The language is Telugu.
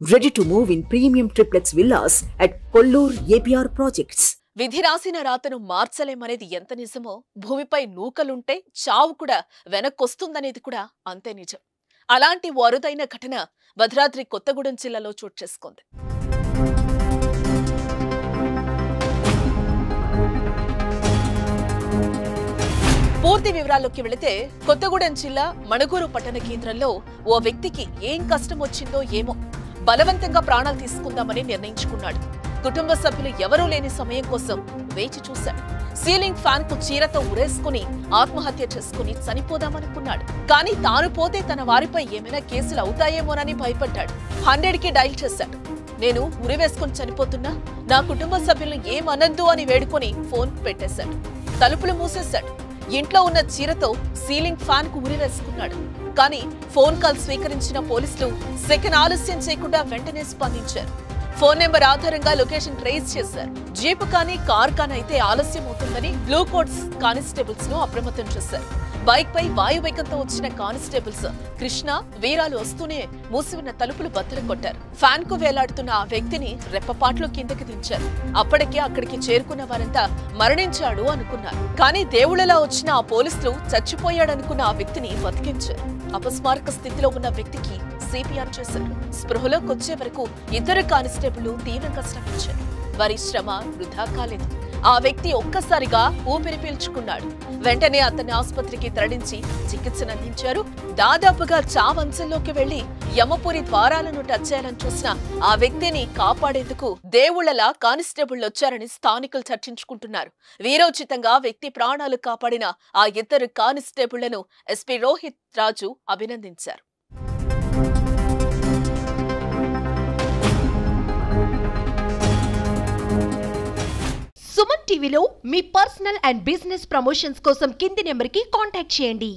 Ready to move in premium triplex villas at Kollur APR Projects. విధి రాసిన రాతను మార్చలేమనేది ఎంత నిజమో భూమిపై నూకలుంటే చావు కూడా వెనక్కొస్తుందనేది కూడా అంతే నిజం. అలాంటి అరుదైన ఘటన భద్రాద్రి కొత్తగూడెం జిల్లాలో చోటు చేసుకుంది. పూర్తి వివరాల్లోకి వెళితే కొత్తగూడెం జిల్లా మణుగూరు పట్టణ కేంద్రంలో ఓ వ్యక్తికి ఏం కష్టం వచ్చిందో ఏమో బలవంతంగా ప్రాణాలు తీసుకుందామని నిర్ణయించుకున్నాడు. కుటుంబ సభ్యులు ఎవరూ లేని సమయం కోసం వేచి చూశాడు. సీలింగ్ ఫ్యాన్ కు చీరతో ఉరేసుకుని ఆత్మహత్య చేసుకుని చనిపోదామనుకున్నాడు. కానీ తాను పోతే తన వారిపై ఏమైనా కేసులు అవుతాయేమోనని భయపడ్డాడు. 100కి డైల్ చేశాడు. నేను ఉరివేసుకుని చనిపోతున్నా, నా కుటుంబ సభ్యులను ఏమనద్దు అని వేడుకొని ఫోన్ పెట్టేశాడు. తలుపులు మూసేశాడు. ఇంట్లో ఉన్న చీరతో సీలింగ్ ఫ్యాన్ కు ఉరివేసుకున్నాడు. కానీ ఫోన్ కాల్ స్వీకరించిన పోలీసులు సెకండ్ ఆలస్యం చేయకుండా వెంటనే స్పందించారు. ఫోన్ నెంబర్ ఆధారంగా లొకేషన్ ట్రేస్ చేశారు. జీప్ కానీ కార్ కానీ అయితే ఆలస్యం అవుతుందని బ్లూ కోట్స్ కానిస్టేబుల్స్ ను అప్రమత్తం చేశారు. బైక్ పై వాయువేగంతో వచ్చిన కానిస్టేబుల్స్ కృష్ణ, వీరాలు వస్తూనే మూసివున్న తలుపులు బద్దలు కొట్టారు. ఫ్యాన్ కు వేలాడుతున్న ఆ వ్యక్తిని రెప్పపాట్లో కిందకి దించారు. అప్పటికే అక్కడికి చేరుకున్న వారంతా మరణించాడు అనుకున్నారు. కానీ దేవుళ్లలా వచ్చిన ఆ పోలీసులు చచ్చిపోయాడనుకున్న ఆ వ్యక్తిని బతికించారు. అపస్మారక స్థితిలో ఉన్న వ్యక్తికి సిపిఆర్ చేశారు. స్పృహలోకి వచ్చే వరకు ఇద్దరు కానిస్టేబుల్ తీవ్రంగా శ్రమించారు. వారి శ్రమ వృధా కాలేదు. ఆ వ్యక్తి ఒక్కసారిగా ఊపిరి పీల్చుకున్నాడు. వెంటనే అతన్ని ఆసుపత్రికి తరలించి చికిత్సను అందించారు. దాదాపుగా చావంచంలోకి వెళ్లి యమపురి ద్వారాలను టచ్ చేయాలని చూసిన ఆ వ్యక్తిని కాపాడేందుకు దేవుళ్లలా కానిస్టేబుల్ వచ్చారని స్థానికులు చర్చించుకుంటున్నారు. వీరోచితంగా వ్యక్తి ప్రాణాలు కాపాడిన ఆ ఇద్దరు కానిస్టేబుళ్లను ఎస్పీ రోహిత్ రాజు అభినందించారు. సుమన్ టీవీలో మీ పర్సనల్ అండ్ బిజినెస్ ప్రమోషన్స్ కోసం కింది నెంబర్కి కాంటాక్ట్ చేయండి.